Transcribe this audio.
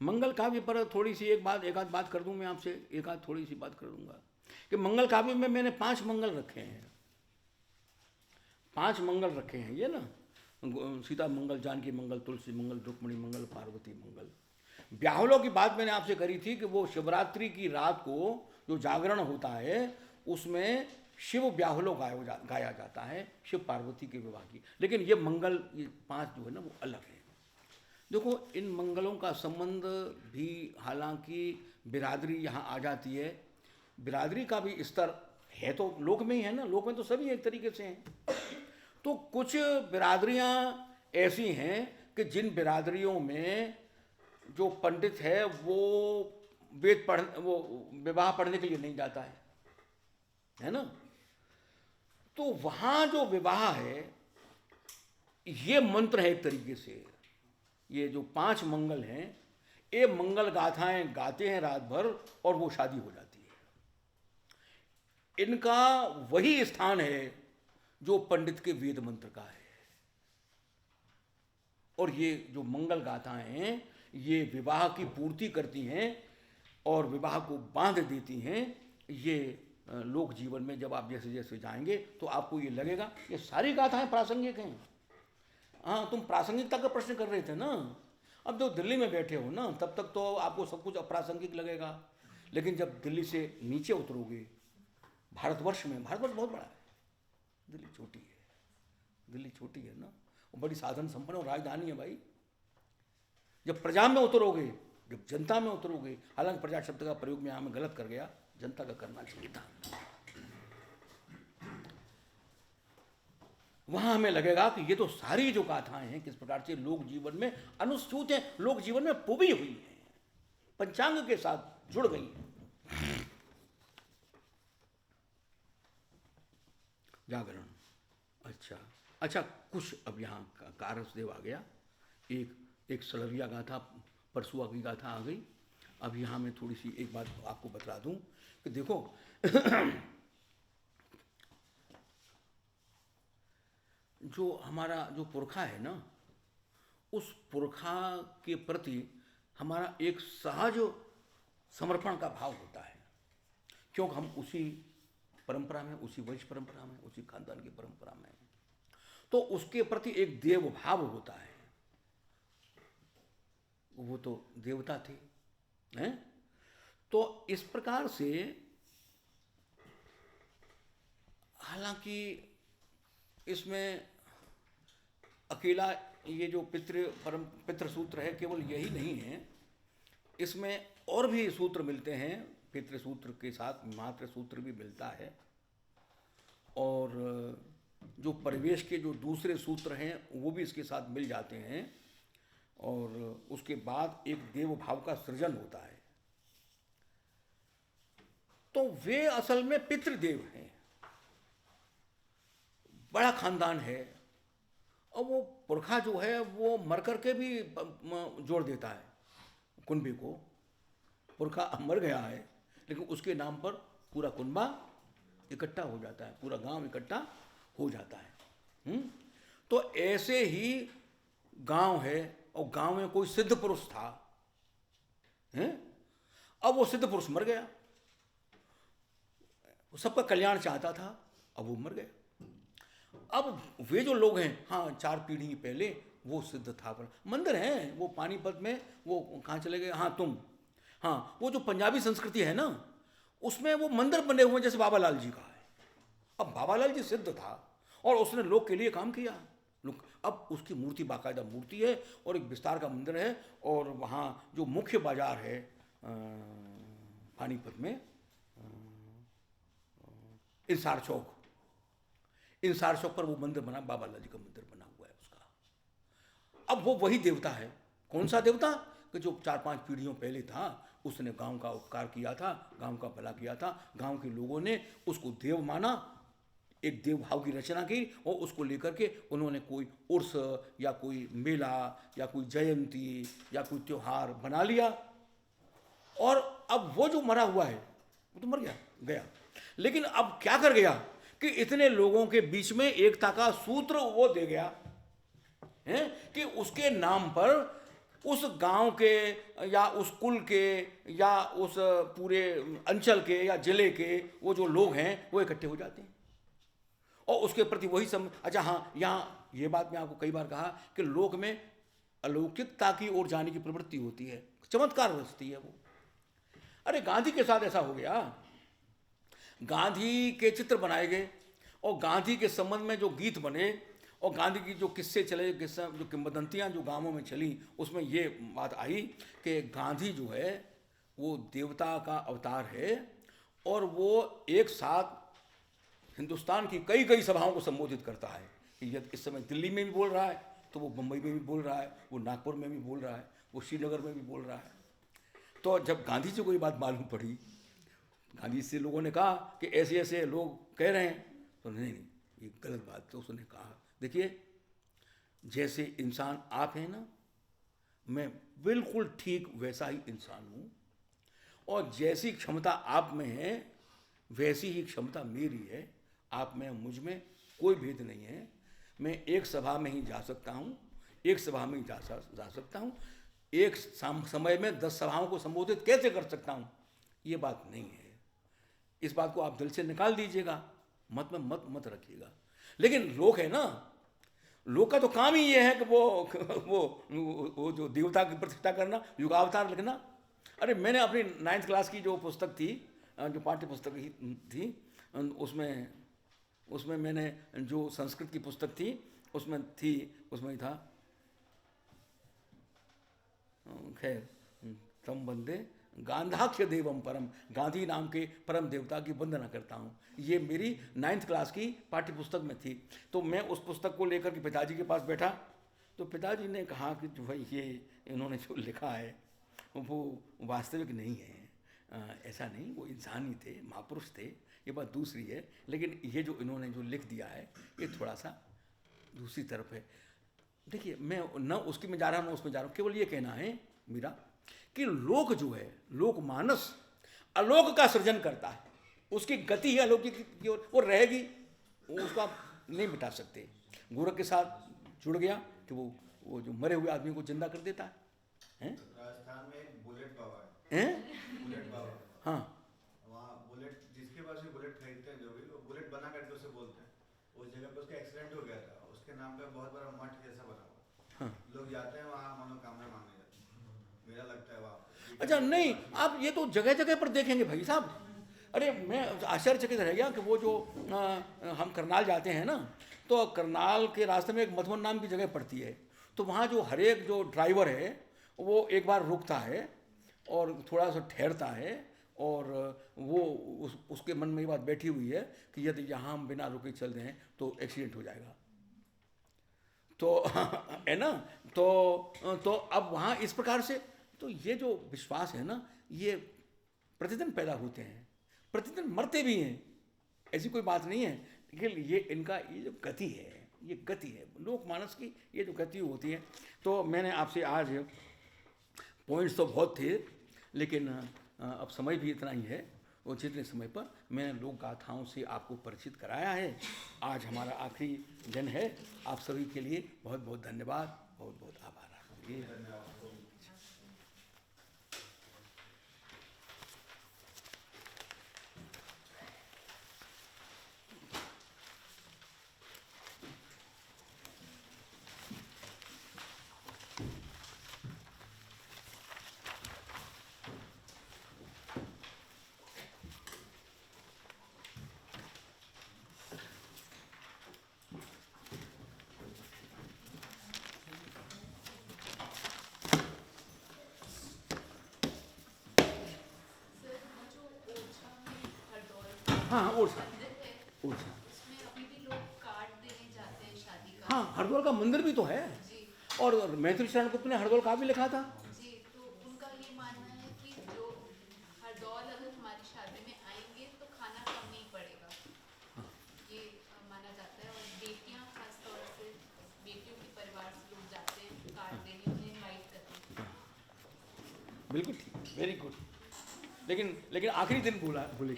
मंगल काव्य पर थोड़ी सी एक आध बात कर दूं मैं आपसे, एक आध थोड़ी सी बात कर दूंगा कि मंगल काव्य में मैंने 5 मंगल रखे हैं, 5 मंगल रखे हैं ये ना, सीता मंगल, जानकी मंगल, तुलसी मंगल, रुक्मिणी मंगल, पार्वती मंगल। ब्याहुलों की बात मैंने आपसे करी थी कि वो शिवरात्रि की रात को जो जागरण होता है उसमें शिव ब्याहुलो गाया जाता है, शिव पार्वती के विवाह की। लेकिन ये मंगल, ये 5 जो है ना वो अलग है। देखो इन मंगलों का संबंध भी, हालांकि बिरादरी यहाँ आ जाती है, बिरादरी का भी स्तर है तो लोक में ही है ना, लोक में तो सभी एक तरीके से हैं। तो कुछ बिरादरियाँ ऐसी हैं कि जिन बिरादरियों में जो पंडित है वो वेद पढ़, वो विवाह पढ़ने के लिए नहीं जाता है ना। तो वहाँ जो विवाह है ये मंत्र है एक तरीके से। ये जो 5 मंगल हैं, ये मंगल गाथाएं गाते हैं रात भर और वो शादी हो जाती है। इनका वही स्थान है जो पंडित के वेद मंत्र का है। और ये जो मंगल गाथाएं हैं ये विवाह की पूर्ति करती हैं और विवाह को बांध देती हैं। ये लोक जीवन में जब आप जैसे जैसे जाएंगे तो आपको ये लगेगा ये सारी गाथाएं प्रासंगिक हैं। हाँ, तुम प्रासंगिकता का प्रश्न कर रहे थे ना। अब जो दिल्ली में बैठे हो ना तब तक तो आपको सब कुछ अप्रासंगिक लगेगा, लेकिन जब दिल्ली से नीचे उतरोगे, भारतवर्ष में, भारतवर्ष बहुत बड़ा है, दिल्ली छोटी है, दिल्ली छोटी है ना, वो बड़ी साधन संपन्न और राजधानी है भाई। जब प्रजा में उतरोगे, जब जनता में उतरोगे, हालांकि प्रजा शब्द का प्रयोग में यहाँ मैं गलत कर गया, जनता का करना चाहिए था, वहां हमें लगेगा कि ये तो सारी जो गाथाएं हैं किस प्रकार से लोक जीवन में अनुसूत हैं, लोक जीवन में पुबी हुई हैं, पंचांग के साथ जुड़ गई हैं। जागरण, अच्छा अच्छा, कुछ अब यहाँ कारसदेव आ गया, एक सलरिया गाथा, परसुआ की गाथा आ गई। अब यहाँ मैं थोड़ी सी एक बात आपको बता दूं कि देखो जो हमारा जो पुरखा है ना, उस पुरखा के प्रति हमारा एक सहज समर्पण का भाव होता है, क्योंकि हम उसी परंपरा में, उसी वंश परंपरा में, उसी खानदान की परंपरा में, तो उसके प्रति एक देव भाव होता है। वो तो देवता थे हैं। तो इस प्रकार से, हालांकि इसमें अकेला ये जो पितृ सूत्र है केवल यही नहीं है, इसमें और भी सूत्र मिलते हैं। पितृ सूत्र के साथ मातृ सूत्र भी मिलता है, और जो परिवेश के जो दूसरे सूत्र हैं वो भी इसके साथ मिल जाते हैं, और उसके बाद एक देव भाव का सृजन होता है। तो वे असल में पितृदेव हैं, बड़ा खानदान है, और वो पुरखा जो है वो मर करके भी जोड़ देता है कुनबे को। पुरखा मर गया है लेकिन उसके नाम पर पूरा कुनबा इकट्ठा हो जाता है, पूरा गांव इकट्ठा हो जाता है। तो ऐसे ही गांव है, और गांव में कोई सिद्ध पुरुष था हैं? अब वो सिद्ध पुरुष मर गया, सबका कल्याण चाहता था, अब वो मर गया। अब वे जो लोग हैं, हाँ 4 पीढ़ी पहले वो सिद्ध था, पर मंदिर हैं वो पानीपत में, वो कहाँ चले गए, हाँ तुम, हाँ वो जो पंजाबी संस्कृति है ना उसमें वो मंदिर बने हुए हैं, जैसे बाबा लाल जी का है। अब बाबा लाल जी सिद्ध था और उसने लोग के लिए काम किया, लोग, अब उसकी मूर्ति बाकायदा मूर्ति है और एक विस्तार का मंदिर है। और वहाँ जो मुख्य बाजार है पानीपत में, इंसार चौक, इंसार चौक पर वो मंदिर बना, बाबा लाल जी का मंदिर बना हुआ है उसका। अब वो वही देवता है, कौन सा देवता कि जो 4-5 पीढ़ियों पहले था, उसने गांव का उपकार किया था, गांव का भला किया था, गांव के लोगों ने उसको देव माना, एक देव भाव की रचना की, और उसको लेकर के उन्होंने कोई उर्स या कोई मेला या कोई जयंती या कोई त्योहार बना लिया। और अब वो जो मरा हुआ है वो तो मर गया, लेकिन अब क्या कर गया कि इतने लोगों के बीच में एकता का सूत्र वो दे गया है कि उसके नाम पर उस गांव के या उस कुल के या उस पूरे अंचल के या जिले के वो जो लोग हैं वो इकट्ठे हो जाते हैं और उसके प्रति वही अच्छा हाँ, यहाँ ये बात मैं आपको कई बार कहा कि लोक में अलौकिकता की ओर जाने की प्रवृत्ति होती है, चमत्कार रचती है वो। अरे गांधी के साथ ऐसा हो गया, गांधी के चित्र बनाए गए और गांधी के संबंध में जो गीत बने और गांधी की जो किस्से चले, जो किंवदंतियाँ जो गांवों में चली, उसमें ये बात आई कि गांधी जो है वो देवता का अवतार है और वो एक साथ हिंदुस्तान की कई कई सभाओं को संबोधित करता है कि यदि इस समय दिल्ली में भी बोल रहा है तो वो मुंबई में भी बोल रहा है, वो नागपुर में भी बोल रहा है, वो श्रीनगर में भी बोल रहा है। तो जब गांधी जी को ये बात मालूम पड़ी, गांधी से लोगों ने कहा कि ऐसे ऐसे लोग कह रहे हैं, तो नहीं नहीं ये गलत बात। तो उसने कहा देखिए जैसे इंसान आप हैं ना, मैं बिल्कुल ठीक वैसा ही इंसान हूँ और जैसी क्षमता आप में है वैसी ही क्षमता मेरी है। आप में मुझ में कोई भेद नहीं है। मैं एक सभा में ही जा सकता हूँ, एक सभा में ही जा सकता हूँ, एक समय में 10 सभाओं को संबोधित कैसे कर सकता हूँ, ये बात नहीं है। इस बात को आप दिल से निकाल दीजिएगा, मत में मत रखिएगा। लेकिन लोग है ना, लोग का तो काम ही ये है कि वो जो देवता की प्रतिष्ठा करना, युगावतार लिखना। अरे मैंने अपनी 9th क्लास की जो पुस्तक थी, जो पाठ्य पुस्तक थी, उसमें मैंने जो संस्कृत की पुस्तक थी उसमें ही था, खैर तम वंदे गांधाख्य देवम परम, गांधी नाम के परम देवता की वंदना करता हूँ। ये मेरी 9th क्लास की पाठ्य पुस्तक में थी। तो मैं उस पुस्तक को लेकर के पिताजी के पास बैठा, तो पिताजी ने कहा कि भाई ये इन्होंने जो लिखा है वो वास्तविक नहीं है, ऐसा नहीं, वो इंसान ही थे, महापुरुष थे, ये बात दूसरी है। लेकिन ये जो इन्होंने जो लिख दिया है ये थोड़ा सा दूसरी तरफ है। देखिए मैं न उसकी में जा रहा हूँ न उसमें जा रहा हूँ, केवल ये कहना है मेरा कि लोक जो है, लोकमानस अलोक का सृजन करता है, उसकी गति है अलौकिक की ओर, वो रहेगी, वो उसको आप नहीं मिटा सकते। गोरख के साथ जुड़ गया कि वो जो मरे हुए आदमी को जिंदा कर देता है। राजस्थान में एक बुलेट बाबा हैं? बुलेट बाबा, हाँ वहाँ बुलेट जिसके पास भी बुलेट खरीदते हैं, जो भी वो बुलेट बना करके उसे बोलते हैं। उस जगह पे उसका एक्सीडेंट हो गया था, उसके नाम पे बहुत बड़ा मठ जैसा बना हुआ। हाँ। लोग जाते हैं वहाँ, मनोकामना मांगने जाते हैं, मेरा लगता है वहाँ। अच्छा नहीं, आप ये तो जगह जगह पर देखेंगे भाई साहब। अरे मैं आश्चर्यचकित रह गया कि वो जो हम करनाल जाते हैं ना, तो करनाल के रास्ते में एक मधुबन नाम की जगह पड़ती है, तो वहाँ जो हर एक जो ड्राइवर है वो एक बार रुकता है और थोड़ा सा ठहरता है और वो उसके मन में ये बात बैठी हुई है कि यदि यहाँ हम बिना रुके चल रहे हैं तो एक्सीडेंट हो जाएगा। तो है ना, तो अब वहाँ इस प्रकार से, तो ये जो विश्वास है ना, ये प्रतिदिन पैदा होते हैं, प्रतिदिन मरते भी हैं, ऐसी कोई बात नहीं है। लेकिन ये इनका ये जो गति है, ये गति है लोकमानस की, ये जो गति होती है। तो मैंने आपसे आज पॉइंट्स तो बहुत थे, लेकिन अब समय भी इतना ही है, और जितने समय पर मैंने लोक गाथाओं से आपको परिचित कराया है। आज हमारा आखिरी दिन है। आप सभी के लिए बहुत बहुत धन्यवाद, बहुत बहुत आभार। हाँ ओरछा, ओरछा। उसमें अभी भी लोग कार्ड देने जाते हैं शादी का। हाँ हरदौल का मंदिर भी तो है, जी और मैथिली शरण गुप्त ने हरदौल का भी लिखा था। जी, तो उनका ये मानना है कि जो हरदौल अगर हमारी शादी में आएंगे तो खाना कम नहीं पड़ेगा, ये माना जाता है। और बेटियां खासतौर से बेटियों के परिवार से लोग जाते हैं कार्ड देने, उन्हें इनवाइट करते हैं। बिल्कुल ठीक, वेरी गुड। लेकिन आखिरी दिन भूले